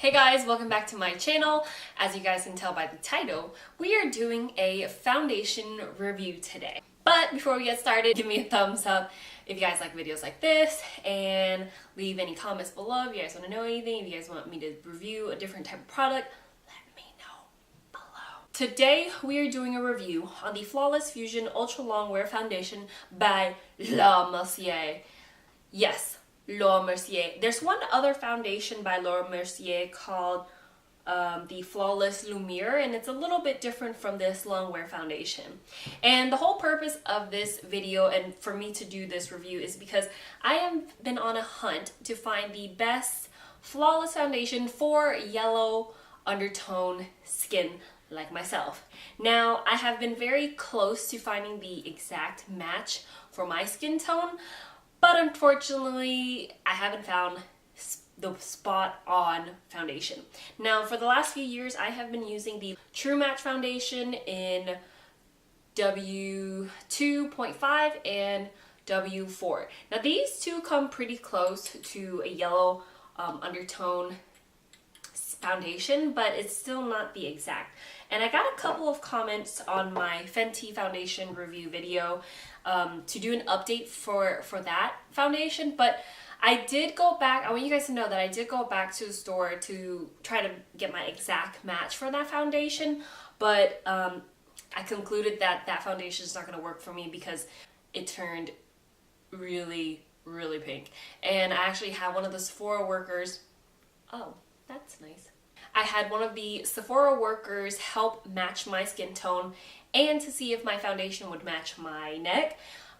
Hey guys, welcome back to my channel. As you guys can tell by the title, we are doing a foundation review today. But before we get started, give me a thumbs up if you guys like videos like this, and leave any comments below if you guys want to know anything. If you guys want me to review a different type of product, let me know below. Today we are doing a review on the Flawless Fusion Ultra-Longwear Foundation by Mercier. Yes, Mercier. There's one other foundation by Mercier called the Flawless Lumiere, and it's a little bit different from this Longwear foundation. And the whole purpose of this video and for me to do this review is because I have been on a hunt to find the best flawless foundation for yellow undertone skin like myself. Now, I have been very close to finding the exact match for my skin tone, but unfortunately, I haven't found the spot on foundation. Now, for the last few years, I have been using the True Match foundation in W2.5 and W4. Now, these two come pretty close to a yellow undertone foundation, but it's still not the exact. And I got a couple of comments on my Fenty foundation review video to do an update for that foundation, but I did go back. I want you guys to know that I did go back to the store to try to get my exact match for that foundation, but I concluded that that foundation is not going to work for me because it turned really pink. And I actually had one of the Sephora workers, oh, that's nice. I had one of the Sephora workers help match my skin tone and to see if my foundation would match my neck.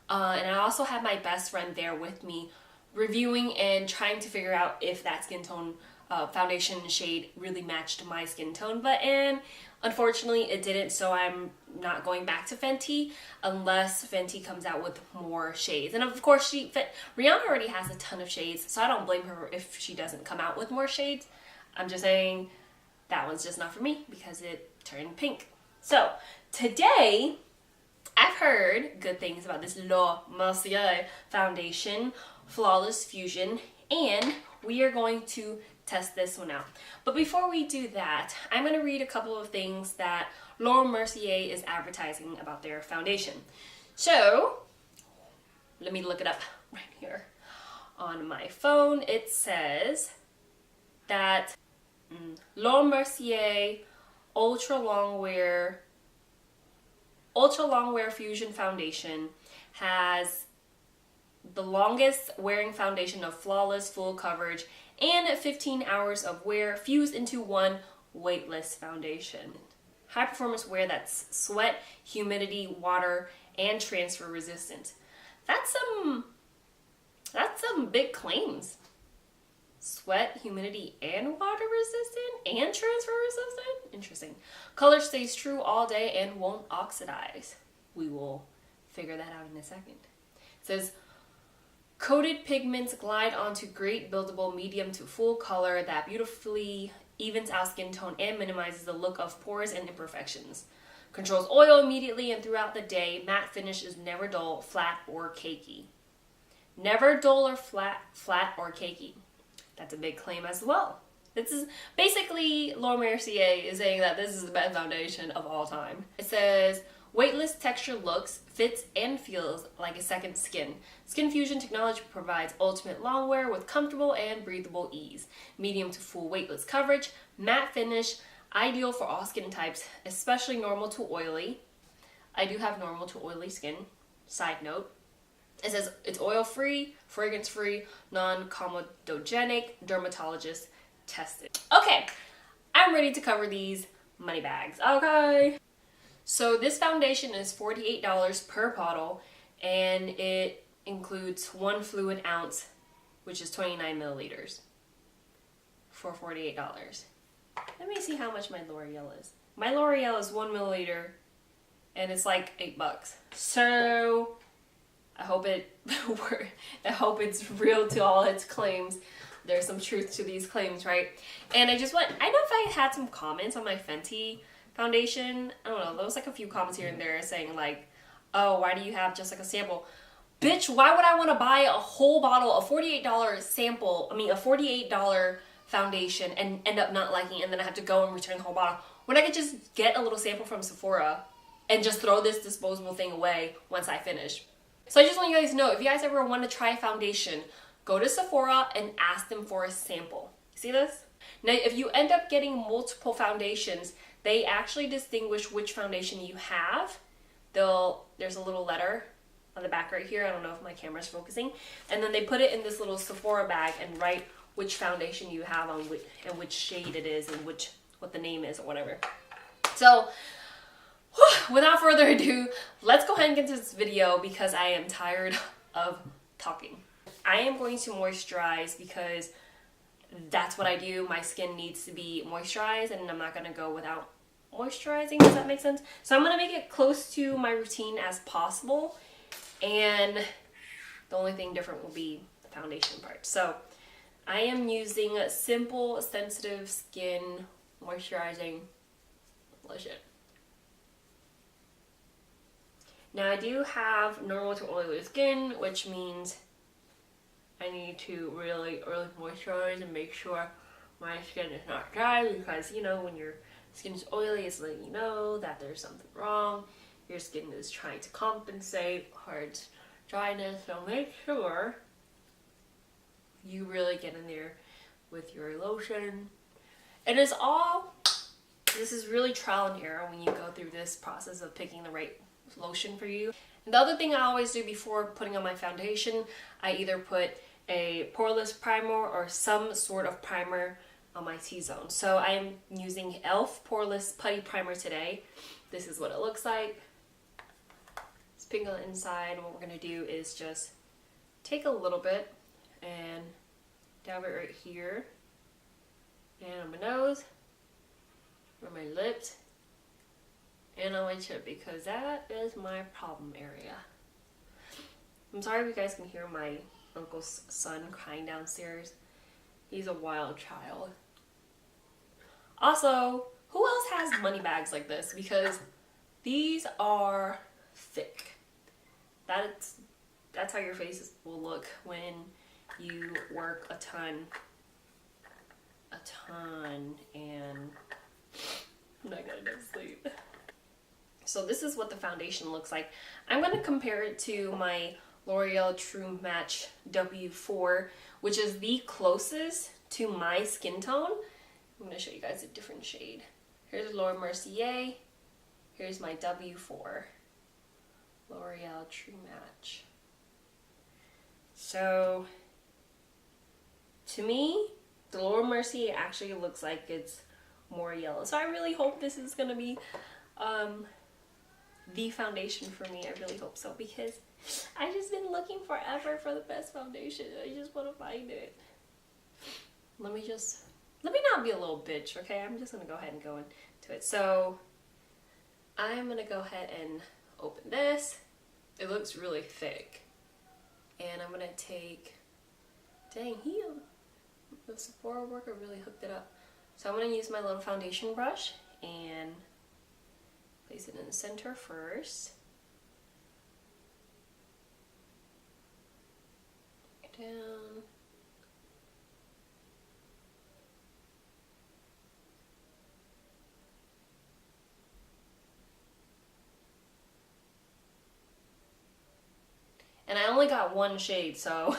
And I also had my best friend there with me reviewing and trying to figure out if that skin tone foundation shade really matched my skin tone. And unfortunately it didn't, so I'm not going back to Fenty unless Fenty comes out with more shades. And of course Rihanna already has a ton of shades, so I don't blame her if she doesn't come out with more shades. I'm just saying that one's just not for me because it turned pink. So today I've heard good things about this Mercier foundation, Flawless Fusion, and we are going to test this one out. But before we do that, I'm going to read a couple of things that Mercier is advertising about their foundation. So let me look it up right here on my phone. It says that Mercier Ultra-Longwear Fusion Foundation has the longest wearing foundation of flawless full coverage and 15 hours of wear fused into one weightless foundation. High performance wear that's sweat, humidity, water, and transfer resistant. That's some big claims. Sweat, humidity, and water resistant, and transfer resistant? Interesting. Color stays true all day and won't oxidize. We will figure that out in a second. It says, coated pigments glide onto great buildable medium to full color that beautifully evens out skin tone and minimizes the look of pores and imperfections. Controls oil immediately and throughout the day. Matte finish is never dull, flat, or cakey. Never dull or flat or cakey. That's a big claim as well. This is basically Mercier is saying that this is the best foundation of all time. It says, weightless texture looks, fits, and feels like a second skin. Skin Fusion technology provides ultimate longwear with comfortable and breathable ease. Medium to full weightless coverage, matte finish, ideal for all skin types, especially normal to oily. I do have normal to oily skin, side note. It says it's oil-free, fragrance-free, non-comedogenic, dermatologist tested. Okay, I'm ready to cover these money bags. Okay. So this foundation is $48 per bottle, and it includes 1 fluid ounce, which is 29 milliliters for $48. Let me see how much my L'Oreal is. My L'Oreal is 1 milliliter, and it's like $8. So I hope it's real to all its claims. There's some truth to these claims, right? And I know if I had some comments on my Fenty foundation, I don't know, there was like a few comments here and there saying like, oh, why do you have just like a sample? Bitch, why would I want to buy a whole bottle, a $48 sample, a $48 foundation and end up not liking it, and then I have to go and return the whole bottle, when I could just get a little sample from Sephora and just throw this disposable thing away once I finish. So I just want you guys to know, if you guys ever want to try a foundation, go to Sephora and ask them for a sample. See this? Now, if you end up getting multiple foundations, they actually distinguish which foundation you have. There's a little letter on the back right here. I don't know if my camera's focusing. And then they put it in this little Sephora bag and write which foundation you have on and which shade it is and what the name is or whatever. So without further ado, let's go ahead and get into this video because I am tired of talking. I am going to moisturize because that's what I do. My skin needs to be moisturized and I'm not going to go without moisturizing. Does that make sense? So I'm going to make it close to my routine as possible. And the only thing different will be the foundation part. So I am using Simple Sensitive Skin Moisturizing Lotion. Now I do have normal to oily skin, which means I need to really moisturize and make sure my skin is not dry, because you know when your skin is oily, it's letting you know that there's something wrong. Your skin is trying to compensate for its dryness, so make sure you really get in there with your lotion. This is really trial and error when you go through this process of picking the right lotion for you. And the other thing I always do before putting on my foundation, I either put a poreless primer or some sort of primer on my T-zone. So I am using e.l.f. Poreless Putty Primer today. This is what it looks like. It's pink on the inside. What we're going to do is just take a little bit and dab it right here and on my nose, on my lips, and on my chin, because that is my problem area. I'm sorry if you guys can hear my uncle's son crying downstairs. He's a wild child. Also, who else has money bags like this? Because these are thick. That's how your face will look when you work a ton, and I'm not gonna go to sleep. So this is what the foundation looks like. I'm going to compare it to my L'Oreal True Match W4, which is the closest to my skin tone. I'm going to show you guys a different shade. Here's Laura Mercier. Here's my W4 L'Oreal True Match. So to me, the Laura Mercier actually looks like it's more yellow. So I really hope this is going to be the foundation for me. I really hope so, because I've just been looking forever for the best foundation. I just want to find it. Let me not be a little bitch, okay? I'm just going to go ahead and go into it. So I'm going to go ahead and open this. It looks really thick. And I'm going to take, dang, the Sephora worker really hooked it up. So I'm going to use my little foundation brush and place it in the center first. Down. And I only got one shade, so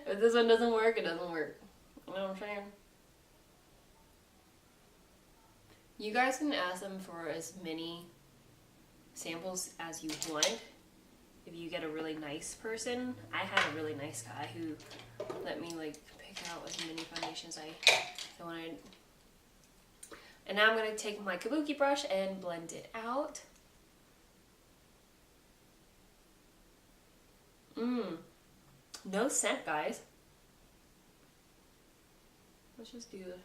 if this one doesn't work, it doesn't work. You know what I'm saying? You guys can ask them for as many samples as you want. If you get a really nice person, I had a really nice guy who let me like pick out as many foundations I wanted. And now I'm going to take my kabuki brush and blend it out. No scent, guys. Let's just do this.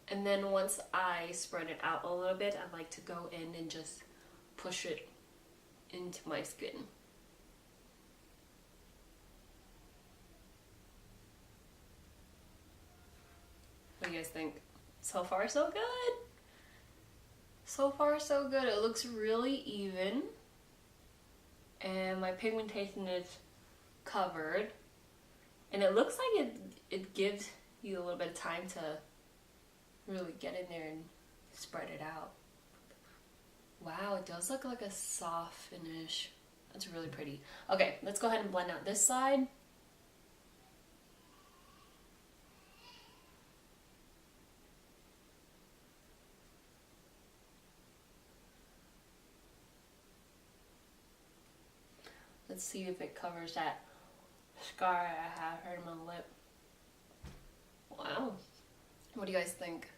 And then once I spread it out a little bit, I like to go in and just push it into my skin. you guys think? So far, so good. So far, so good. It looks really even. And my pigmentation is covered. And it looks like it gives you a little bit of time to really get in there and spread it out. Wow, it does look like a soft finish. That's really pretty. Okay, let's go ahead and blend out this side. Let's see if it covers that scar I have here in my lip. Wow. What do you guys think?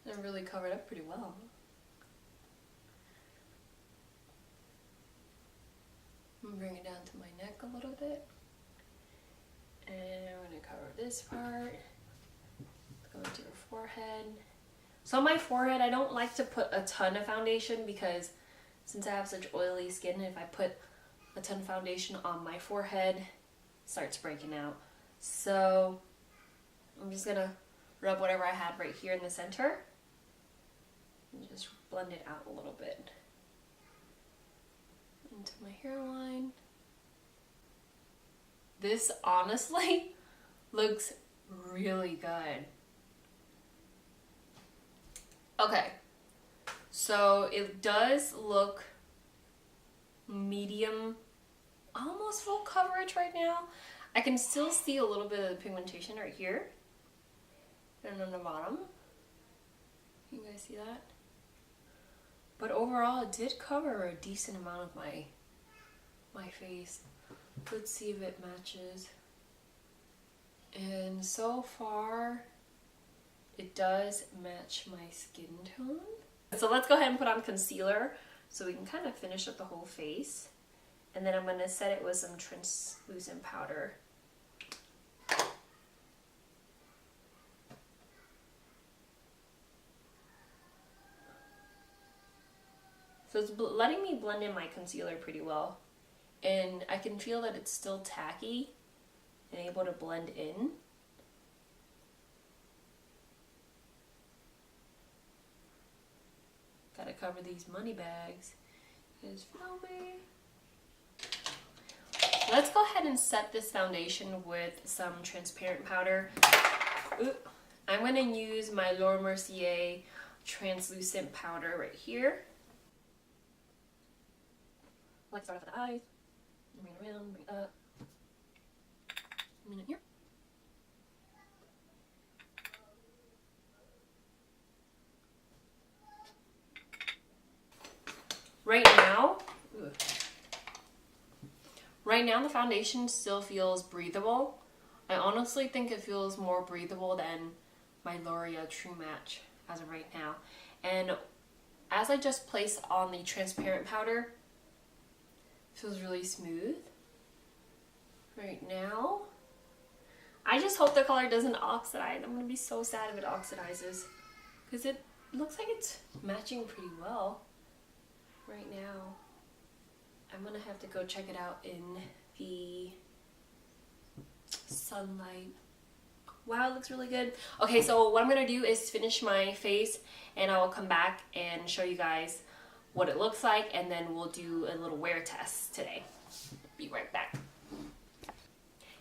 It really covered up pretty well. I'm gonna bring it down to my neck a little bit. And I'm gonna cover this part. Go into your forehead. So on my forehead, I don't like to put a ton of foundation because since I have such oily skin, if I put a ton of foundation on my forehead, it starts breaking out. So I'm just gonna rub whatever I had right here in the center and just blend it out a little bit into my hairline. This honestly looks really good. Okay, so it does look medium, almost full coverage right now. I can still see a little bit of the pigmentation right here and on the bottom. You guys see that? But overall, it did cover a decent amount of my face. Let's see if it matches. And so far, it does match my skin tone. So let's go ahead and put on concealer so we can kind of finish up the whole face. And then I'm going to set it with some translucent powder. So it's letting me blend in my concealer pretty well. And I can feel that it's still tacky and able to blend in. Gotta cover these money bags. It's filmy. Let's go ahead and set this foundation with some transparent powder. Ooh. I'm gonna use my Mercier translucent powder right here. I like to start off with the eyes. Bring it around, bring it up. And then here. Right now the foundation still feels breathable. I honestly think it feels more breathable than my L'Oreal True Match as of right now. And as I just place on the transparent powder, it feels really smooth right now. I just hope the color doesn't oxidize. I'm gonna be so sad if it oxidizes because it looks like it's matching pretty well right now. I'm gonna have to go check it out in the sunlight. Wow, it looks really good. Okay, so what I'm gonna do is finish my face and I will come back and show you guys what it looks like, and then we'll do a little wear test today. Be right back.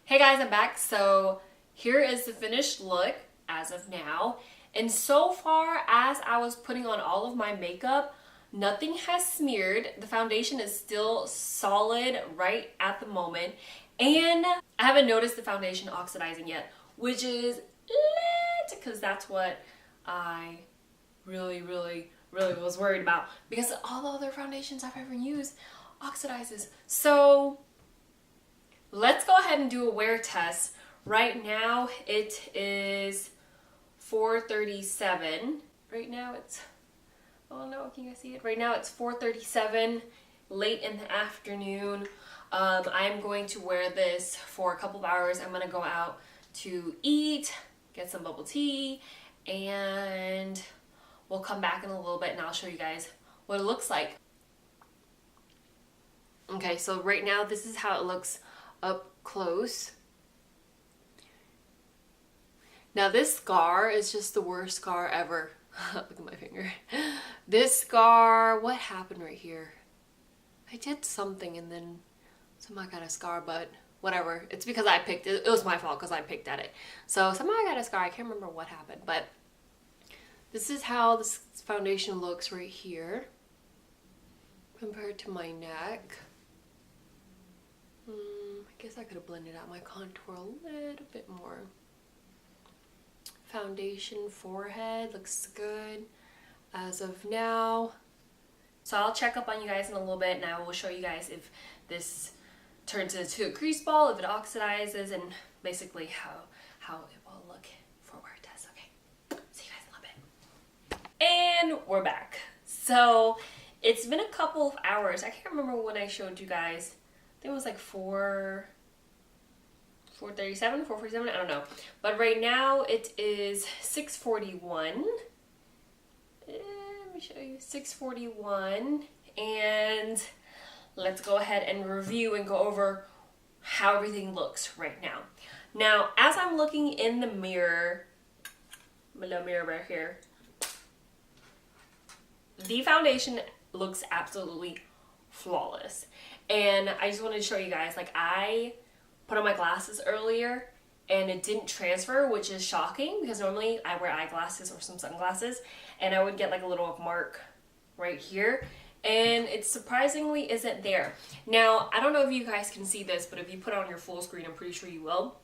Hey guys, I'm back. So here is the finished look as of now. And so far, as I was putting on all of my makeup, nothing has smeared. The foundation is still solid right at the moment. And I haven't noticed the foundation oxidizing yet, which is lit, because that's what I really was worried about, because all the other foundations I've ever used oxidizes. So let's go ahead and do a wear test. Right now it is 4:37. Right now it's, oh no, can you guys see it? Right now it's 4:37, late in the afternoon. I'm going to wear this for a couple of hours. I'm gonna go out to eat, get some bubble tea, and we'll come back in a little bit and I'll show you guys what it looks like. Okay, so right now this is how it looks up close. Now this scar is just the worst scar ever. Look at my finger. This scar, what happened right here? I did something and then somehow I got a scar, but whatever. It's because I picked it. It was my fault because I picked at it. So somehow I got a scar. I can't remember what happened, but this is how this foundation looks right here compared to my neck. I guess I could have blended out my contour a little bit more. Foundation, forehead looks good as of now. So I'll check up on you guys in a little bit and I will show you guys if this turns into a crease ball, if it oxidizes, and basically how it will look for where it does. Okay, see you guys in a little bit. And we're back. So it's been a couple of hours. I can't remember when I showed you guys. I think it was like 4:37, 4:47, I don't know. But right now it is 6:41. Let me show you, 6:41. And let's go ahead and review and go over how everything looks right now. Now, as I'm looking in the mirror, my little mirror right here, the foundation looks absolutely flawless. And I just wanted to show you guys, like, I put on my glasses earlier and it didn't transfer, which is shocking because normally I wear eyeglasses or some sunglasses and I would get like a little mark right here, and it surprisingly isn't there. Now, I don't know if you guys can see this, but if you put on your full screen, I'm pretty sure you will.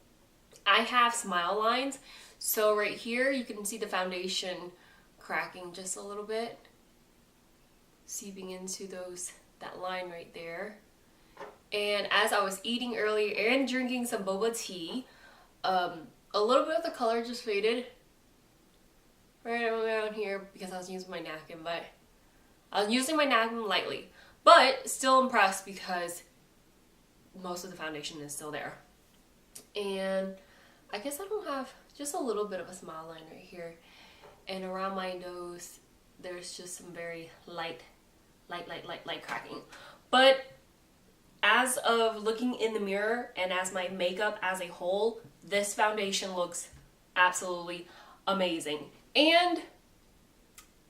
I have smile lines, so right here you can see the foundation cracking just a little bit, seeping into that line right there. And as I was eating earlier and drinking some boba tea, a little bit of the color just faded right around here because I was using my napkin, but I was using my napkin lightly, but still impressed because most of the foundation is still there. And I guess I don't have, just a little bit of a smile line right here, and around my nose there's just some very light cracking. But as of looking in the mirror and as my makeup as a whole, this foundation looks absolutely amazing. And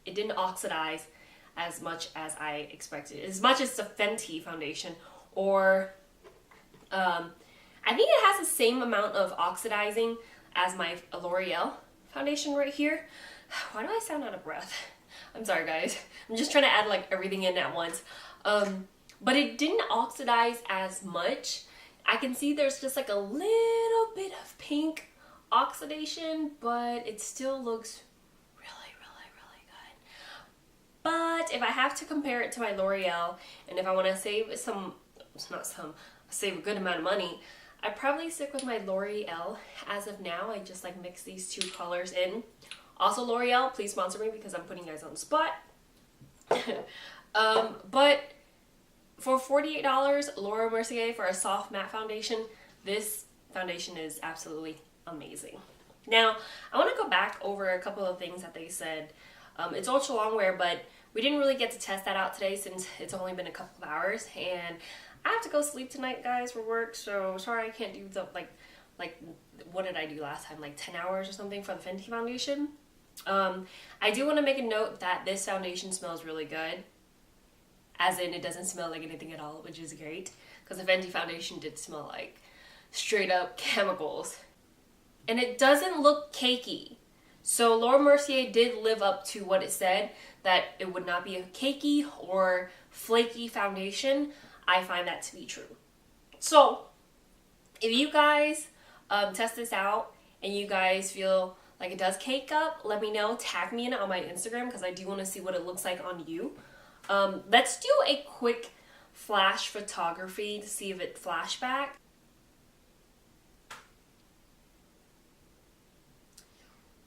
it didn't oxidize as much as I expected. As much as the Fenty foundation, or I think it has the same amount of oxidizing as my L'Oreal foundation right here. Why do I sound out of breath? I'm sorry guys. I'm just trying to add like everything in at once. But it didn't oxidize as much. I can see there's just like a little bit of pink oxidation, but it still looks really good. But if I have to compare it to my L'Oreal, and if I want to save save a good amount of money, I'd probably stick with my L'Oreal as of now. I just like mix these two colors in. Also, L'Oreal, please sponsor me because I'm putting you guys on the spot. But for $48, Laura Mercier for a soft matte foundation, this foundation is absolutely amazing. Now, I want to go back over a couple of things that they said. It's Ultra-Longwear, but we didn't really get to test that out today since it's only been a couple of hours, and I have to go sleep tonight, guys, for work, so sorry I can't do the, like what did I do last time, like 10 hours or something for the Fenty foundation. I do want to make a note that this foundation smells really good. As in, it doesn't smell like anything at all, which is great. Because the Fenty foundation did smell like straight up chemicals. And it doesn't look cakey. So Laura Mercier did live up to what it said, that it would not be a cakey or flaky foundation. I find that to be true. So, if you guys test this out and you guys feel like it does cake up, let me know. Tag me in it on my Instagram because I do want to see what it looks like on you. Let's do a quick flash photography to see if it flashed back.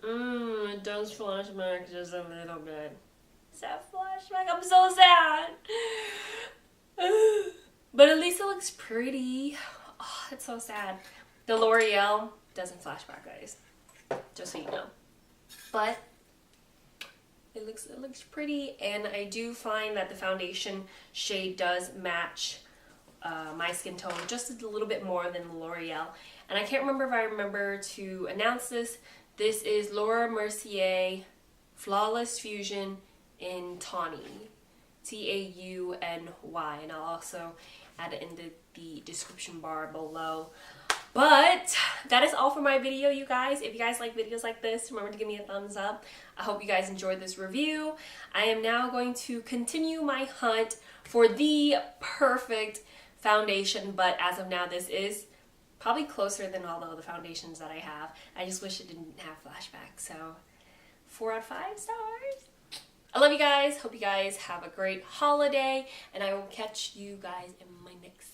It does flash back just a little bit. Is that flashback? I'm so sad. But at least it looks pretty. Oh, it's so sad. The L'Oreal doesn't flash back, guys. Just so you know. But it looks pretty, and I do find that the foundation shade does match my skin tone just a little bit more than the L'Oreal. And I can't remember if I remember to announce this This is Laura Mercier Flawless Fusion in Tawny. Tauny, and I'll also add it in the description bar below. But that is all for my video, you guys. If you guys like videos like this, remember to give me a thumbs up. I hope you guys enjoyed this review. I am now going to continue my hunt for the perfect foundation, but as of now, this is probably closer than all the other foundations that I have. I just wish it didn't have flashback, so 4 out of 5 stars. I love you guys. Hope you guys have a great holiday, and I will catch you guys in my next